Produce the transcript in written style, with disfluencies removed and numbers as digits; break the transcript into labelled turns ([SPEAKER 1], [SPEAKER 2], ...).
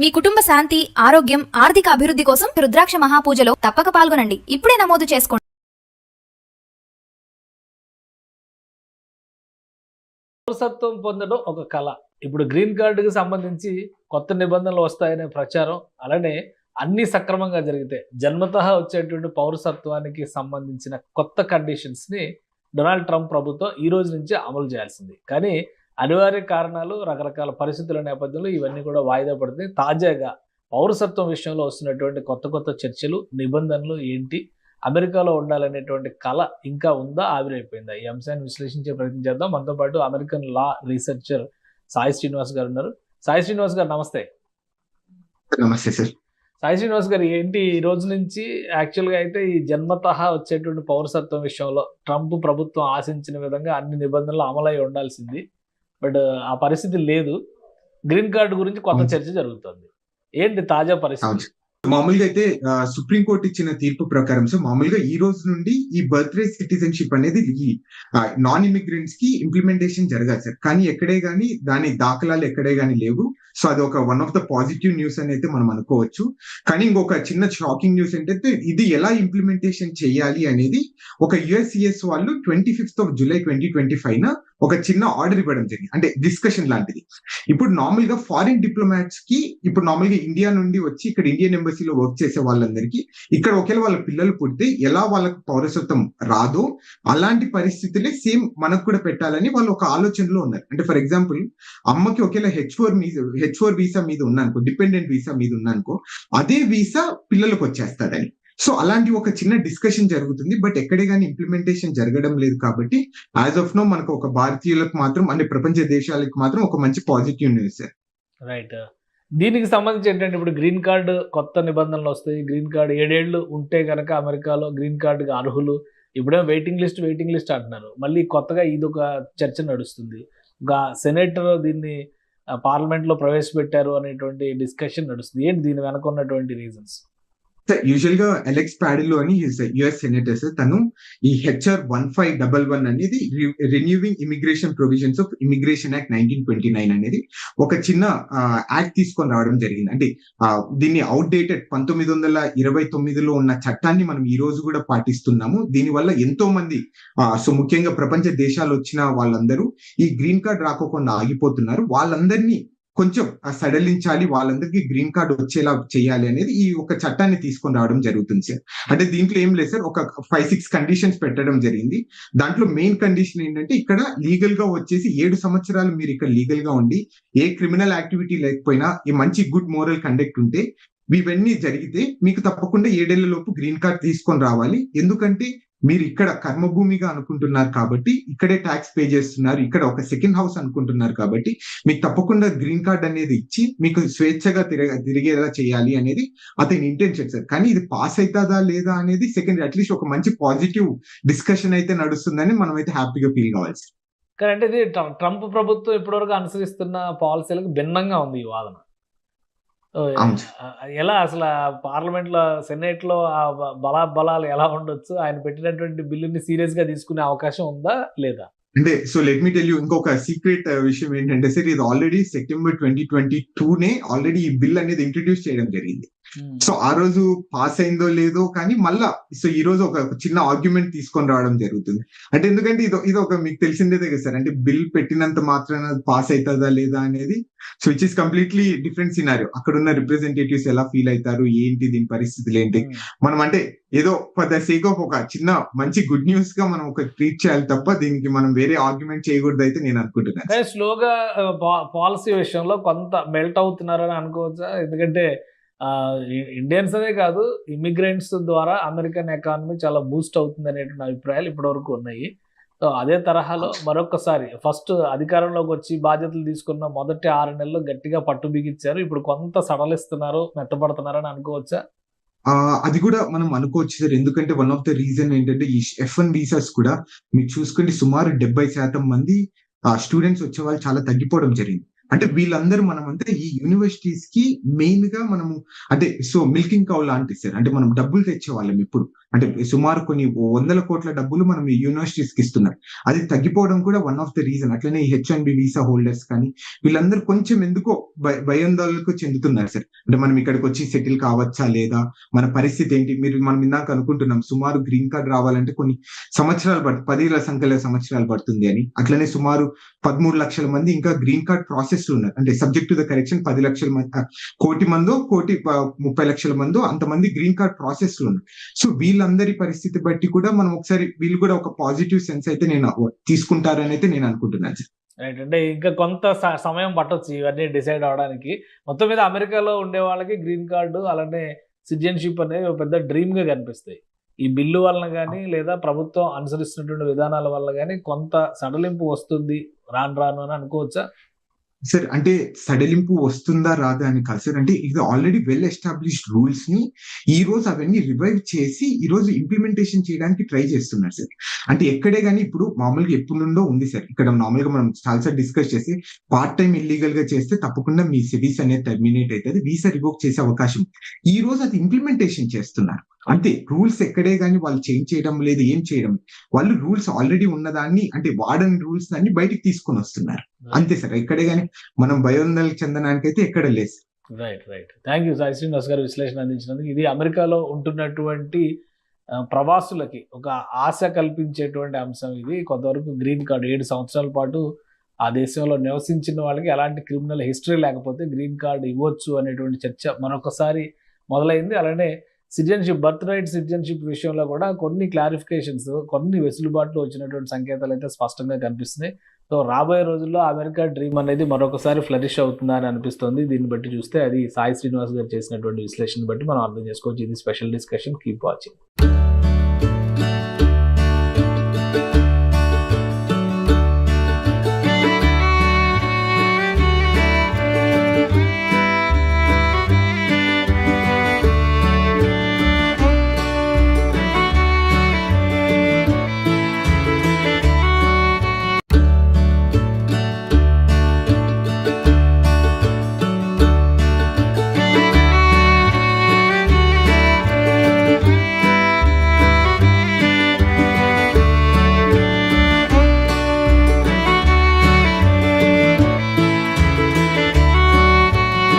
[SPEAKER 1] మీ కుటుంబ శాంతి, ఆరోగ్యం, ఆర్థిక అభివృద్ధి కోసం రుద్రాక్ష మహాపూజలో తప్పక పాల్గొనండి. ఇప్పుడే నమోదు చేసుకోండి.
[SPEAKER 2] పౌరసత్వం పొందడం ఒక కళ. ఇప్పుడు గ్రీన్ కార్డుకి సంబంధించి కొత్త నిబంధనలు వస్తాయనే ప్రచారం, అలానే అన్ని సక్రమంగా జరిగితే జన్మతః వచ్చేటువంటి పౌరసత్వానికి సంబంధించిన కొత్త కండిషన్స్ని డొనాల్డ్ ట్రంప్ ప్రభుత్వం ఈ రోజు నుంచి అమలు చేయాల్సింది. కానీ అనివార్య కారణాలు, రకరకాల పరిస్థితుల నేపథ్యంలో ఇవన్నీ కూడా వాయిదా పడుతుంది. తాజాగా పౌరసత్వం విషయంలో వస్తున్నటువంటి కొత్త కొత్త చర్చలు, నిబంధనలు ఏంటి, అమెరికాలో ఉండాలనేటువంటి కళ ఇంకా ఉందా, ఆవిరైపోయిందా? ఈ అంశాన్ని విశ్లేషించే ప్రయత్నం చేద్దాం. మనతో పాటు అమెరికన్ లా రీసెర్చర్ సాయి శ్రీనివాస్ గారు ఉన్నారు. సాయి శ్రీనివాస్ గారు నమస్తే.
[SPEAKER 3] నమస్తే సార్.
[SPEAKER 2] సాయి శ్రీనివాస్ గారు, ఏంటి ఈ రోజు నుంచి యాక్చువల్గా అయితే ఈ జన్మతః వచ్చేటువంటి పౌరసత్వం విషయంలో ట్రంప్ ప్రభుత్వం ఆశించిన విధంగా అన్ని నిబంధనలు అమలై ఉండాల్సింది, బట్ ఆ పరిస్థితి లేదు. గ్రీన్ కార్డు గురించి కొత్త చర్చ జరుగుతుంది. ఏంటి తాజా పరిస్థితి?
[SPEAKER 3] మామూలుగా అయితే సుప్రీం కోర్టు ఇచ్చిన తీర్పు ప్రకారం సో మామూలుగా ఈ రోజు నుండి ఈ బర్త్ రైట్ సిటిజన్షిప్ అనేది ఈ నాన్ ఇమిగ్రెంట్స్ కి ఇంప్లిమెంటేషన్ జరగాలి సార్. కానీ ఎక్కడే గానీ దాని దాఖలాలు ఎక్కడే గానీ లేవు. సో అది ఒక one of the positive news అని అయితే మనం అనుకోవచ్చు. కానీ ఇంకొక చిన్న షాకింగ్ న్యూస్ ఏంటంటే ఇది ఎలా ఇంప్లిమెంటేషన్ చేయాలి అనేది ఒక యుఎస్సిఎస్ వాళ్ళు 25th July 2025 ఒక చిన్న ఆర్డర్ ఇవ్వడం జరిగింది, అంటే డిస్కషన్ లాంటిది. ఇప్పుడు నార్మల్ గా ఫారిన్ డిప్లొమాట్స్ కి, ఇప్పుడు నార్మల్ గా ఇండియా నుండి వచ్చి ఇక్కడ ఇండియన్ ఎంబసీలో వర్క్ చేసే వాళ్ళందరికీ ఇక్కడ ఒకవేళ వాళ్ళ పిల్లలు పుడితే ఎలా వాళ్ళకు పౌరసత్వం రాదో అలాంటి పరిస్థితులే సేమ్ మనకు కూడా పెట్టాలని వాళ్ళు ఒక ఆలోచనలో ఉన్నారు. అంటే ఫర్ ఎగ్జాంపుల్ అమ్మకి ఒకవేళ H4 వీసా మీద ఉన్నానుకో, డిపెండెంట్ వీసా మీద ఉన్నానుకో, అదే వీసా పిల్లలకు వచ్చేస్తాడని. సో అలాంటి ఒక చిన్న డిస్కషన్ జరుగుతుంది, బట్ ఎక్కడే కానీ ఇంప్లిమెంటేషన్ జరగడం లేదు. కాబట్టి యాజ్ ఆఫ్ నో మనకు ఒక భారతీయులకు మాత్రం, అంటే ప్రపంచ దేశాలకు మాత్రం ఒక మంచి పాజిటివ్ న్యూస్ సార్.
[SPEAKER 2] రైట్. దీనికి సంబంధించి ఏంటంటే ఇప్పుడు గ్రీన్ కార్డు కొత్త నిబంధనలు వస్తాయి. గ్రీన్ కార్డు 7 ఏళ్ళు ఉంటే కనుక అమెరికాలో గ్రీన్ కార్డుకి అర్హులు. ఇప్పుడే వెయిటింగ్ లిస్ట్ అంటున్నారు. మళ్ళీ కొత్తగా ఇదొక చర్చ నడుస్తుంది. ఒక సెనేటర్ దీన్ని పార్లమెంట్లో ప్రవేశపెట్టారు అనేటువంటి డిస్కషన్ నడుస్తుంది. ఏంటి దీని వెనక ఉన్నటువంటి రీజన్స్?
[SPEAKER 3] యూజువల్ గా అలెక్స్ పాడిలో అని యుఎస్ సెనేటర్ సార్, తను ఈ HR 1511 అనేది రెన్యూవింగ్ immigration provisions of immigration act 1929 అనేది ఒక చిన్న యాక్ట్ తీసుకొని రావడం జరిగింది. అంటే దీన్ని అవుట్డేటెడ్ 1929లో ఉన్న చట్టాన్ని మనం ఈ రోజు కూడా పాటిస్తున్నాము. దీనివల్ల ఎంతో మంది సో ముఖ్యంగా ప్రపంచ దేశాలు వచ్చిన వాళ్ళందరూ ఈ గ్రీన్ కార్డ్ రాకోకుండా ఆగిపోతున్నారు. వాళ్ళందరినీ కొంచెం సడలించాలి, వాళ్ళందరికీ గ్రీన్ కార్డ్ వచ్చేలా చేయాలి అనేది ఈ ఒక చట్టాన్ని తీసుకొని రావడం జరుగుతుంది సార్. అంటే దీంట్లో ఏం లేదు సార్, ఒక 5-6 కండిషన్స్ పెట్టడం జరిగింది. దాంట్లో మెయిన్ కండిషన్ ఏంటంటే ఇక్కడ లీగల్ గా వచ్చేసి 7 సంవత్సరాలు మీరు ఇక్కడ లీగల్ గా ఉండి ఏ క్రిమినల్ యాక్టివిటీ లేకపోయినా ఈ మంచి గుడ్ మోరల్ కండక్ట్ ఉంటే ఇవన్నీ జరిగితే మీకు తప్పకుండా 7 ఏళ్ల లోపు గ్రీన్ కార్డ్ తీసుకొని రావాలి. ఎందుకంటే మీరు ఇక్కడ కర్మభూమిగా అనుకుంటున్నారు కాబట్టి, ఇక్కడే ట్యాక్స్ పే చేస్తున్నారు, ఇక్కడ ఒక సెకండ్ హౌస్ అనుకుంటున్నారు కాబట్టి మీకు తప్పకుండా గ్రీన్ కార్డ్ అనేది ఇచ్చి మీకు స్వేచ్ఛగా తిరిగేలా చేయాలి అనేది అతని ఇంటెన్షన్ సార్. కానీ ఇది పాస్ అవుతుందా లేదా అనేది సెకండ్, అట్లీస్ట్ ఒక మంచి పాజిటివ్ డిస్కషన్ అయితే నడుస్తుందని మనం అయితే హ్యాపీగా ఫీల్ కావాలి సార్.
[SPEAKER 2] కానీ అంటే ఇది ట్రంప్ ప్రభుత్వం ఇప్పటివరకు అనుసరిస్తున్న పాలసీలకు భిన్నంగా ఉంది ఈ వాదన. ఎలా అసలు పార్లమెంట్లో, సెనేట్లో ఆ బలాలు ఎలా ఉండొచ్చు? ఆయన పెట్టినటువంటి బిల్లుని సీరియస్ గా తీసుకునే అవకాశం ఉందా లేదా?
[SPEAKER 3] అంటే so let me tell you ఇంకొక సీక్రెట్ విషయం ఏంటంటే సార్, ఇది ఆల్రెడీ September 2022 ఆల్రెడీ ఈ బిల్ అనేది ఇంట్రడ్యూస్ చేయడం జరిగింది. సో ఆ రోజు పాస్ అయిందో లేదో కానీ మళ్ళా సో ఈ రోజు ఒక చిన్న ఆర్గ్యుమెంట్ తీసుకొని రావడం జరుగుతుంది. అంటే ఎందుకంటే ఇది ఒక మీకు తెలిసిందేదే కదా సార్, అంటే బిల్ పెట్టినంత మాత్రాన పాస్ అవుతుందా లేదా అనేది. So it is completely different scenario. అక్కడ ఉన్న రిప్రజెంటేటివ్స్ ఎలా ఫీల్ అవుతారు, ఏంటి దీని పరిస్థితులు ఏంటి, మనం అంటే ఏదో ఫర్ ద సేక్ ఆఫ్ ఒక చిన్న మంచి గుడ్ న్యూస్ గా మనం ఒక ట్రీట్ చేయాలి తప్ప దీనికి మనం వేరే ఆర్గ్యుమెంట్ చేయకూడదు అయితే నేను అనుకుంటున్నాను.
[SPEAKER 2] స్లోగా పాలసీ విషయంలో కొంత మెల్ట్ అవుతున్నారని అనుకోవచ్చా? ఎందుకంటే ఇండియన్స్ అనే కాదు, ఇమిగ్రెంట్స్ ద్వారా అమెరికన్ ఎకానమీ చాలా బూస్ట్ అవుతుంది అనేటువంటి అభిప్రాయాలు ఇప్పటివరకు ఉన్నాయి. సో అదే తరహాలో మరొకసారి ఫస్ట్ అధికారంలోకి వచ్చి బాధ్యతలు తీసుకున్న మొదటి 6 నెలలు గట్టిగా పట్టు బిగించారు. ఇప్పుడు కొంత సడలిస్తున్నారు, మెత్తపడుతున్నారు అని అనుకోవచ్చా?
[SPEAKER 3] అది కూడా మనం అనుకోవచ్చు సార్. ఎందుకంటే వన్ ఆఫ్ ద రీజన్ ఏంటంటే ఈ F1 వీసాస్ కూడా మీరు చూసుకుంటే సుమారు 70% మంది స్టూడెంట్స్ వచ్చే వాళ్ళు చాలా తగ్గిపోవడం జరిగింది. అంటే వీళ్ళందరూ మనమంతా ఈ యూనివర్సిటీస్ కి మెయిన్ గా మనము అంటే సో మిల్కింగ్ కౌ లాంటి సార్. అంటే మనం డబ్బులు తెచ్చే వాళ్ళం ఇప్పుడు, అంటే సుమారు కొన్ని 100 కోట్ల డబ్బులు మనం ఈ యూనివర్సిటీస్ కి ఇస్తున్నారు. అది తగ్గిపోవడం కూడా వన్ ఆఫ్ ద రీజన్. అట్లనే ఈ H1B వీసా హోల్డర్స్ కానీ వీళ్ళందరూ కొంచెం ఎందుకో భయాందోళనకు చెందుతున్నారు సార్. అంటే మనం ఇక్కడికి వచ్చి సెటిల్ కావచ్చా లేదా, మన పరిస్థితి ఏంటి. మనం ఇందాక అనుకుంటున్నాం సుమారు గ్రీన్ కార్డ్ రావాలంటే కొన్ని సంవత్సరాలు 10 సంఖ్యల సంవత్సరాలు పడుతుంది అని. అట్లనే సుమారు 13 లక్షల మంది ఇంకా గ్రీన్ కార్డ్ ప్రాసెస్ లో ఉన్నారు. అంటే సబ్జెక్ట్ టు ద కరెక్షన్ 10 లక్షల మంది, 1,30 లక్షల మంది అంతమంది గ్రీన్ కార్డ్ ప్రాసెస్ లో ఉన్నారు. సో వీళ్ళందరి పరిస్థితి బట్టి కూడా మనం ఒకసారి వీళ్ళు కూడా ఒక పాజిటివ్ సెన్స్ అయితే నేను తీసుకుంటారని అయితే నేను అనుకుంటున్నాను సార్.
[SPEAKER 2] రైట్. అంటే ఇంకా కొంత సమయం పట్టొచ్చు ఇవన్నీ డిసైడ్ అవడానికి. మొత్తం మీద అమెరికాలో ఉండే వాళ్ళకి గ్రీన్ కార్డు అలానే సిటిజన్షిప్ అనేది ఒక పెద్ద డ్రీమ్ గా కనిపిస్తాయి. ఈ బిల్లు వలన కానీ లేదా ప్రభుత్వం అనుసరిస్తున్నటువంటి విధానాల వల్ల కానీ కొంత సడలింపు వస్తుంది రాను అని అనుకోవచ్చా?
[SPEAKER 3] సార్ అంటే సడలింపు వస్తుందా రాదా అని కాదు సార్. అంటే ఇది ఆల్రెడీ వెల్ ఎస్టాబ్లిష్డ్ రూల్స్ ని ఈ రోజు అవన్నీ రివైవ్ చేసి ఈ రోజు ఇంప్లిమెంటేషన్ చేయడానికి ట్రై చేస్తున్నారు సార్. అంటే ఎక్కడే కానీ ఇప్పుడు మామూలుగా ఎప్పుడు నుండో ఉంది సార్. ఇక్కడ నార్మల్ గా మనం చాలాసార్లు డిస్కస్ చేసి పార్ట్ టైం ఇల్లీగల్ గా చేస్తే తప్పకుండా మీ సిటీస్ అనేది టర్మినేట్ అవుతుంది, వీసా రివోక్ చేసే అవకాశం. ఈ రోజు అది ఇంప్లిమెంటేషన్ చేస్తున్నారు అంతే. రూల్స్ ఎక్కడే కానీ వాళ్ళు చేంజ్ చేయడం లేదు, ఏం చేయడం. వాళ్ళు రూల్స్ ఆల్రెడీ ఉన్నదాన్ని అంటే వాడని రూల్స్ దాన్ని బయటికి తీసుకొని వస్తున్నారు అంతే సార్. ఎక్కడే కానీ మనం భయోందనకు చెందడానికి అయితే ఎక్కడ లేదు.
[SPEAKER 2] Right. Thank you Sai Srinivas గారు విశ్లేషణ అందించినందుకు. ఇది అమెరికాలో ఉంటున్నటువంటి ప్రవాసులకి ఒక ఆశ కల్పించేటువంటి అంశం ఇది. కొంతవరకు గ్రీన్ కార్డు 7 సంవత్సరాల పాటు ఆ దేశంలో నివసించిన వాళ్ళకి ఎలాంటి క్రిమినల్ హిస్టరీ లేకపోతే గ్రీన్ కార్డు ఇవ్వచ్చు అనేటువంటి చర్చ మరొకసారి మొదలైంది. అలానే సిటిజన్షిప్, బర్త్ రైట్ సిటిజన్షిప్ విషయంలో కూడా కొన్ని క్లారిఫికేషన్స్, కొన్ని వెసులుబాట్లు వచ్చినటువంటి సంకేతాలు అయితే స్పష్టంగా కనిపిస్తున్నాయి. సో రాబోయే రోజుల్లో అమెరికా డ్రీమ్ అనేది మరొకసారి ఫ్లరిష్ అవుతుందా అని అనిపిస్తుంది. దీన్ని బట్టి చూస్తే అది సాయి శ్రీనివాస్ గారు చేసినటువంటి విశ్లేషణ బట్టి మనం అర్థం చేసుకోవచ్చు. ఇది స్పెషల్ డిస్కషన్. Keep watching.